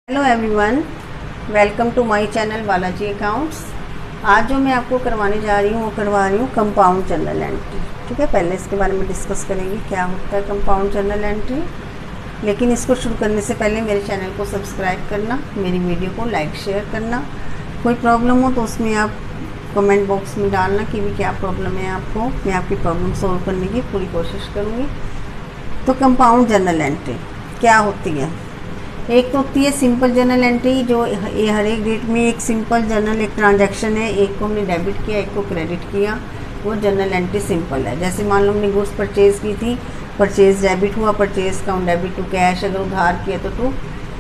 Hello everyone, welcome to my channel Balaji accounts. आज जो मैं आपको करवाने जा रही हूँ वो करवा रही हूँ कंपाउंड जर्नल एंट्री। ठीक है, पहले इसके बारे में डिस्कस करेंगे क्या होता है कंपाउंड जर्नल एंट्री। लेकिन इसको शुरू करने से पहले मेरे चैनल को सब्सक्राइब करना, मेरी वीडियो को लाइक शेयर करना। कोई प्रॉब्लम हो तो उसमें आप कमेंट बॉक्स में डालना कि भी क्या प्रॉब्लम है आपको। मैं आपकी प्रॉब्लम सॉल्व करने की पूरी कोशिश करूँगी। तो कंपाउंड जर्नल एंट्री क्या होती है? एक तो होती है सिंपल जर्नल एंट्री, जो ये हर एक डेट में एक सिंपल जर्नल एक ट्रांजैक्शन है, एक को हमने डेबिट किया एक को क्रेडिट किया, वो जर्नल एंट्री सिंपल है। जैसे मान लो हमने गुड्स परचेज़ की थी, परचेज़ डेबिट हुआ, purchase account debit to cash, अगर उधार किया तो टू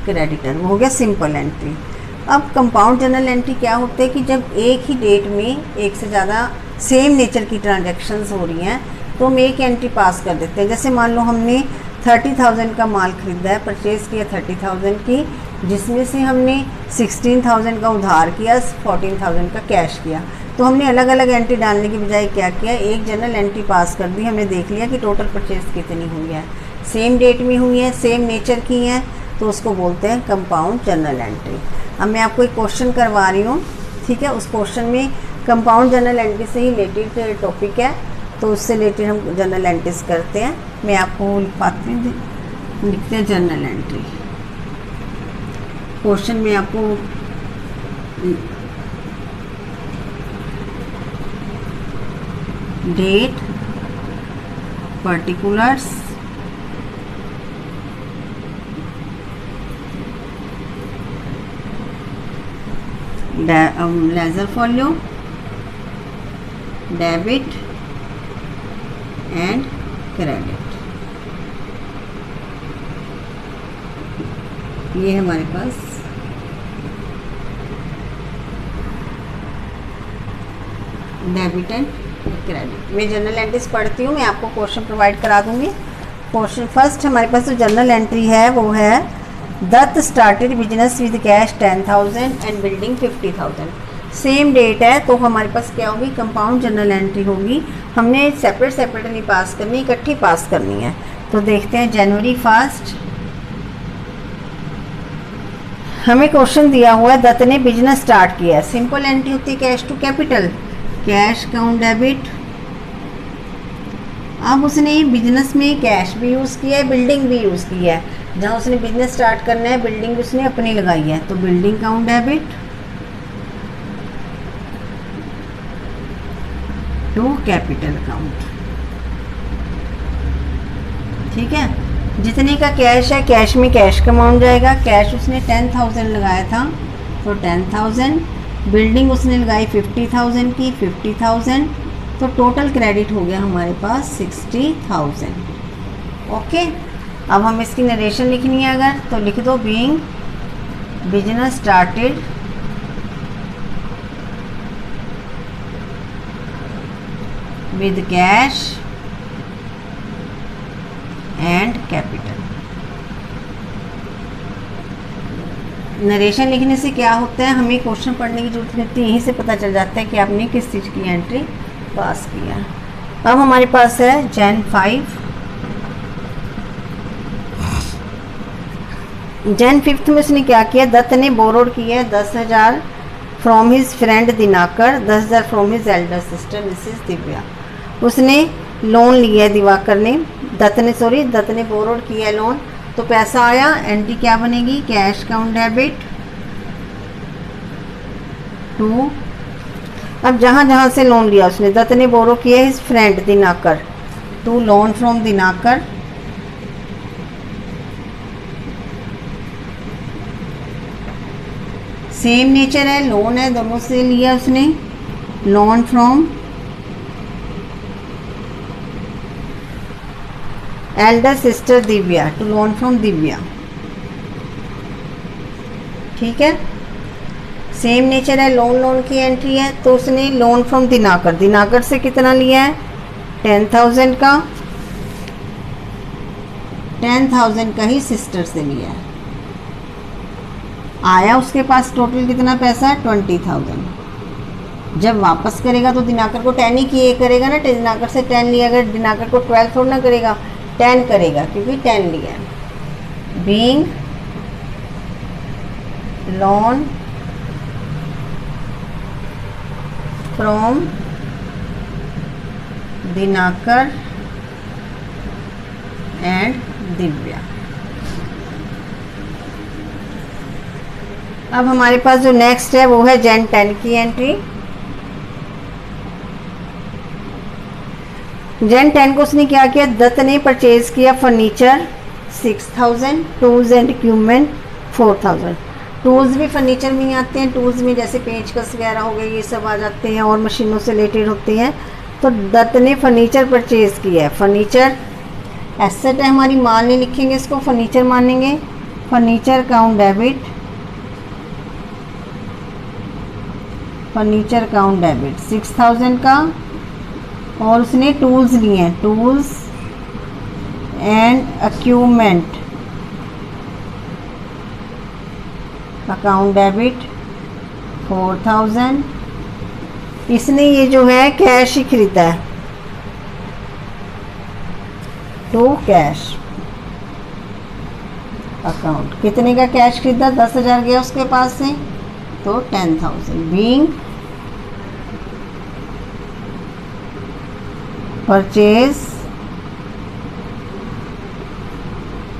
क्रेडिटर, वो हो गया सिंपल एंट्री। अब कंपाउंड जर्नल एंट्री क्या होता है कि जब एक ही डेट में एक से ज़्यादा सेम नेचर की ट्रांजेक्शन्स हो रही हैं तो हम एक एंट्री पास कर देते हैं। जैसे मान लो हमने 30,000 का माल ख़रीदा है, परचेज़ किया 30,000 की, जिसमें से हमने 16,000 का उधार किया, 14,000 का कैश किया। तो हमने अलग अलग एंट्री डालने की बजाय क्या किया, एक जनरल एंट्री पास कर दी। हमने देख लिया कि टोटल परचेज़ कितनी हुई है, सेम डेट में हुई है, सेम नेचर की हैं, तो उसको बोलते हैं कंपाउंड जर्नल एंट्री। अब मैं आपको एक क्वेश्चन करवा रही हूँ, ठीक है। उस क्वेश्चन में कंपाउंड जर्नल एंट्री से ही रिलेटेड टॉपिक है, तो उससे रिलेटेड हम जर्नल एंट्रीज करते हैं। मैं आपको लिखवाती हूँ, लिखते हैं जर्नल एंट्री। क्वेश्चन में आपको date, particulars, ledger folio, debit and credit, ये है हमारे पास डेबिट एंड क्रेडिट। मैं जर्नल एंट्रीज पढ़ती हूँ, मैं आपको क्वेश्चन प्रोवाइड करा दूंगी। क्वेश्चन फर्स्ट हमारे पास जो जर्नल एंट्री है वो है Dutt started business with cash 10,000 and building 50,000। Same date है तो हमारे पास क्या होगी, कंपाउंड जर्नल एंट्री होगी। हमने सेपरेट सेपरेट नहीं पास करनी, इकट्ठी पास करनी है। तो देखते हैं जनवरी 1 हमें क्वेश्चन दिया हुआ है, दत्त ने बिजनेस स्टार्ट किया। सिंपल एंट्री होती है cash to capital, cash account debit. अब उसने बिजनेस में कैश भी यूज़ किया है, बिल्डिंग भी यूज़ किया है। जहाँ उसने बिजनेस स्टार्ट करना है बिल्डिंग उसने अपनी लगाई है, तो building account debit to capital account. ठीक है, जितने का कैश है कैश में कैश का अमाउंट जाएगा। कैश उसने 10,000 लगाया था तो 10,000, बिल्डिंग उसने लगाई 50,000 की, 50,000, तो टोटल क्रेडिट हो गया हमारे पास 60,000। ओके, अब हम इसकी नरेशन लिखनी है अगर, तो लिख दो being business started with cash and capital। Narration लिखने से क्या होता है, हमें क्वेश्चन पढ़ने की जरूरत नहीं होती, यहीं से पता चल जाता है कि आपने किस चीज़ की एंट्री पास किया। अब हमारे पास है Jan 5। Jan 5 में उसने क्या किया, दत्त ने बोरोड किया 10,000 from his friend Dinakar, 10,000 from his Elder sister Mrs Divya. उसने लोन लिया है दिवाकर ने, दत्त ने बोरोड किया लोन, तो पैसा आया। एंट्री क्या बनेगी, कैश काउंट डेबिट टू। अब जहाँ जहाँ से लोन लिया उसने, दत्त ने बोरो किया his friend Dinakar, to loan from Dinakar. Same nature है, लोन है, दोनों से लिया उसने, loan from elder sister Divya to loan from Divya. ठीक है, सेम नेचर है, लोन की एंट्री है, तो उसने लोन फ्रॉम दिनाकर, दिनाकर से कितना लिया है 10,000 का, 10,000 का ही सिस्टर से लिया है। आया उसके पास टोटल कितना पैसा है 20,000। जब वापस करेगा तो दिनाकर को 10 ही किए करेगा ना, दिनाकर से 10 लिया, अगर दिनाकर को 12 थोड़ा ना करेगा, 10 करेगा क्योंकि 10 लिया है। Being loan from Dinakar and Divya. अब हमारे पास जो नेक्स्ट है वो है Jan 10 की एंट्री। Jan 10 को उसने क्या किया, दत्त ने परचेज किया furniture 6000, tools and equipment 4000। Tools भी फर्नीचर में ही आते हैं, टूल्स में जैसे पेंचकस वगैरह हो गए ये सब आ जाते हैं और मशीनों से रिलेटेड होते हैं। तो दत्त ने फर्नीचर परचेज किया है। फर्नीचर एसेट है हमारी, माल नहीं लिखेंगे इसको, फर्नीचर मानेंगे। Furniture account debit, furniture account debit 6000 का। और उसने टूल्स लिए हैं, tools and equipment account debit 4000। इसने ये जो है कैश ही खरीदा है, टू कैश अकाउंट। कितने का कैश खरीदा, 10,000 गया उसके पास से, तो 10,000 being purchase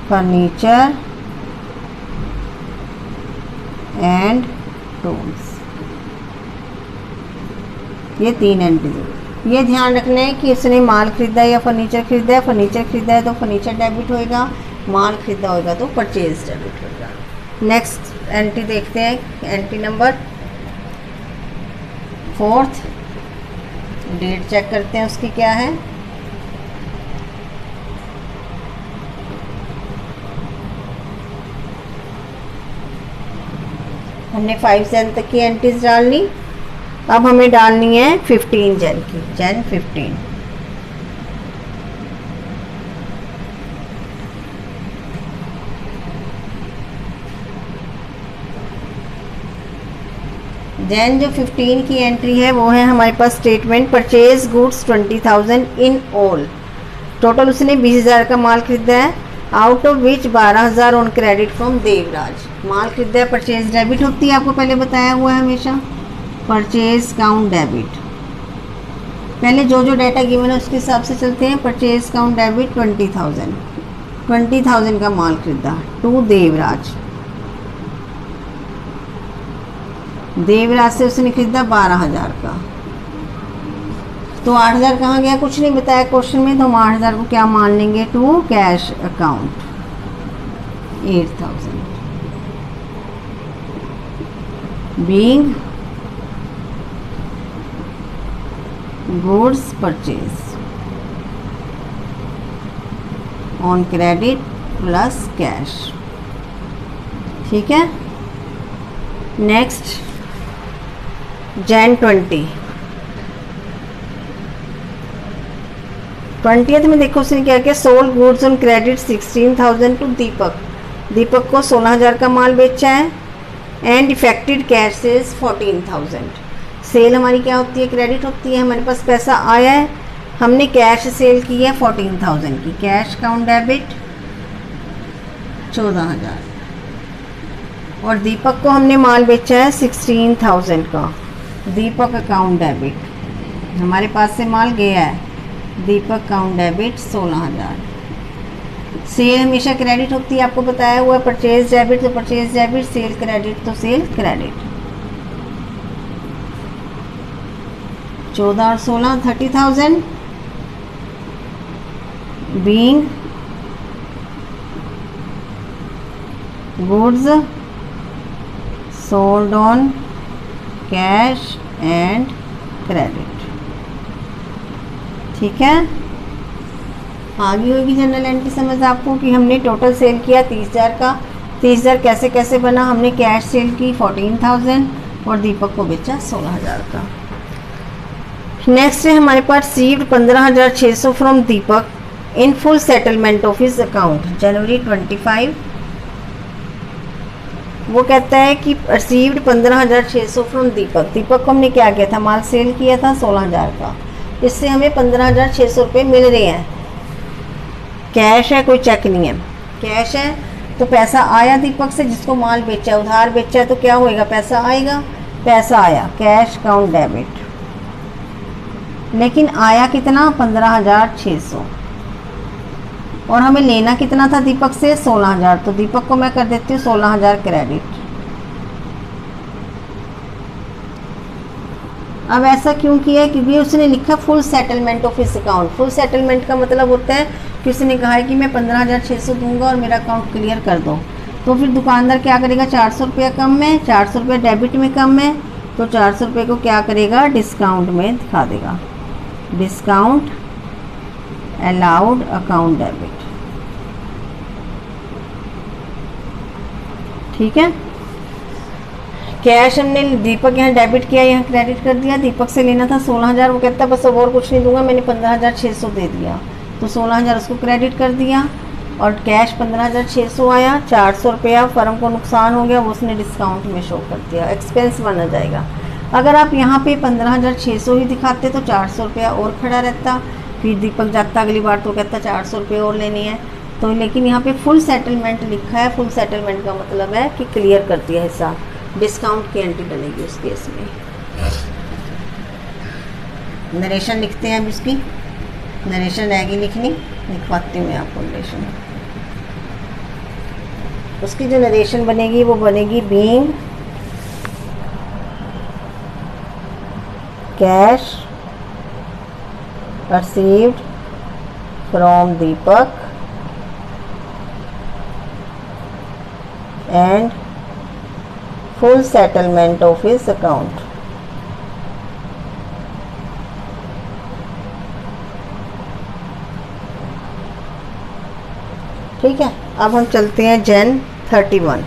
furniture and tools. ये 3 एंट्री। ये ध्यान रखना है कि उसने माल खरीदा या फर्नीचर खरीदा है। फर्नीचर खरीदा है तो फर्नीचर डेबिट होएगा, माल खरीदा होगा तो परचेज डेबिट होगा। नेक्स्ट एंट्री देखते हैं, entry number 4th। Date check करते हैं उसकी क्या है। हमने 5 Jan तक की एंट्रीज डालनी। अब हमें डालनी है 15 Jan की, Jan 15। Jan जो 15 की एंट्री है वो है हमारे पास statement purchase goods 20,000 in all. Total उसने 20,000 का माल खरीदा है, out of which 12,000 on credit from Devraj. माल खरीदा है, परचेज डेबिट होती है, आपको पहले बताया हुआ है हमेशा, परचेज काउंट डेबिट। पहले जो जो डाटा गिवन है उसके हिसाब से चलते हैं। परचेज काउंट डेबिट 20,000 का माल खरीदा टू देवराज। देवराज से उसने खरीदा 12,000 का, तो 8,000 कहाँ गया, कुछ नहीं बताया क्वेश्चन में, तो हम 8,000 को क्या मान लेंगे, to cash account 8,000 being goods purchase on credit plus cash. ठीक है। नेक्स्ट Jan 20th में देखो उसने क्या किया, sold goods on credit 16,000 to Deepak. Deepak को 16,000 का माल बेचा है and effected cash is 14,000। Sale हमारी क्या होती है, क्रेडिट होती है। हमारे पास पैसा आया है, हमने कैश सेल की है 14,000 की, कैश अकाउंट डेबिट 14,000। और दीपक को हमने माल बेचा है 16,000 का, दीपक अकाउंट डेबिट। हमारे पास से माल गया है, दीपक अकाउंट डेबिट 16,000। सेल हमेशा क्रेडिट होती है, आपको बताया हुआ है। परचेज डेबिट तो परचेज डेबिट, सेल क्रेडिट तो सेल क्रेडिट। 14 और 16 30,000 being goods sold on cash and credit. ठीक है। आगे होगी जनरल एंट्री समझ आपको कि हमने टोटल सेल किया 30,000 का। 30,000 कैसे कैसे बना, हमने कैश सेल की 14,000 और दीपक को बेचा 16,000 का। नेक्स्ट है हमारे पास received 15,600 from Deepak in full settlement of his account January 25। वो कहता है कि रिसीव्ड 15,600 फ्रॉम दीपक। दीपक को हमने क्या किया था, माल सेल किया था 16,000 का, इससे हमें 15,600 रुपये मिल रहे हैं। कैश है, कोई चेक नहीं है, कैश है। तो पैसा आया दीपक से, जिसको माल बेचा है, उधार बेचा है, तो क्या होएगा, पैसा आएगा, पैसा आया, कैश अकाउंट डेबिट। लेकिन आया कितना, 15,600, और हमें लेना कितना था दीपक से, 16,000। तो दीपक को मैं कर देती हूँ 16,000 क्रेडिट। अब ऐसा क्यों किया है, क्योंकि उसने लिखा full settlement of his account. Full settlement का मतलब होता है कि उसने कहा है कि मैं 15,600 दूंगा और मेरा अकाउंट क्लियर कर दो। तो फिर दुकानदार क्या करेगा, 400 रुपया कम में, 400 रुपया डेबिट में कम है, तो 400 रुपये को क्या करेगा, डिस्काउंट में दिखा देगा, डिस्काउंट अलाउड अकाउंट डेबिट। ठीक है, कैश हमने दीपक यहाँ डेबिट किया, यहाँ क्रेडिट कर दिया। दीपक से लेना था 16,000, वो कहता बस अब और कुछ नहीं दूंगा, मैंने 15,600 दे दिया, तो 16,000 उसको क्रेडिट कर दिया, और कैश 15,600 आया। 400 रुपया फर्म को नुकसान हो गया, वो उसने डिस्काउंट में शो कर दिया, एक्सपेंस बना जाएगा। अगर आप यहाँ पे 15,600 ही दिखाते तो 400 रुपया और खड़ा रहता, फिर दीपक जाता अगली बार तो कहता 400 रुपये और लेनी है। तो लेकिन यहाँ पे फुल सेटलमेंट लिखा है। फुल सेटलमेंट का मतलब है कि क्लियर कर दिया हिसाब, डिस्काउंट की एंट्री डलेगी उस केस में। नरेशन लिखते हैं, अब इसकी नरेशन रहेगी लिखनी, लिखवाती हूँ मैं आपको नरेशन। उसकी जो नरेशन बनेगी वो बनेगी being cash received from Deepak and full settlement of his account। ठीक है, अब हम चलते हैं Jan 31।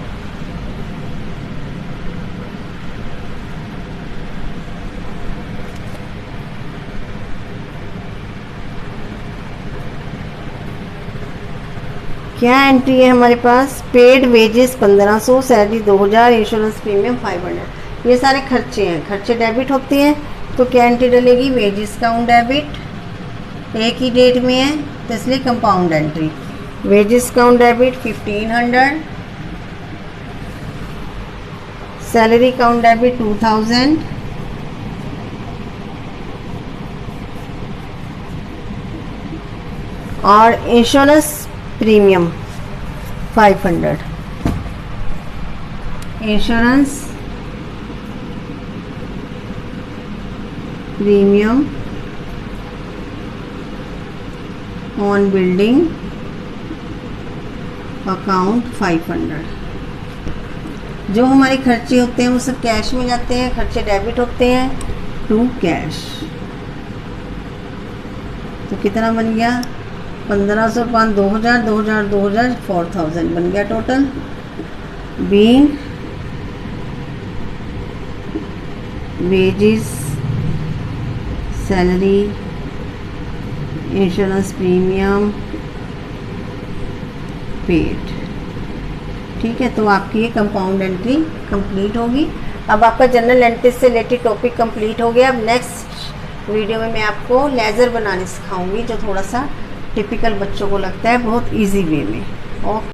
क्या एंट्री है हमारे पास, paid wages 1500, salary 2000, insurance premium 500। ये सारे खर्चे हैं, खर्चे डेबिट होते हैं, तो क्या एंट्री डलेगी, वेजेस अकाउंट डेबिट, एक ही डेट में है तो इसलिए compound entry. Wages account debit 1500, salary account debit 2000, और insurance premium 500। Insurance premium on building account 500। जो हमारे खर्चे होते हैं वो सब कैश में जाते हैं, खर्चे डेबिट होते हैं टू कैश। तो कितना बन गया, 1500 5 2000, 2000 2000 4000 बन गया total. Being wages, salary, insurance premium paid. ठीक है, तो आपकी ये कंपाउंड एंट्री कंप्लीट होगी। अब आपका जनरल एंट्री से रिलेटेड टॉपिक कंप्लीट हो गया। अब नेक्स्ट वीडियो में मैं आपको लेज़र बनाने सिखाऊंगी, जो थोड़ा सा टिपिकल बच्चों को लगता है बहुत इजी वे में। ओके।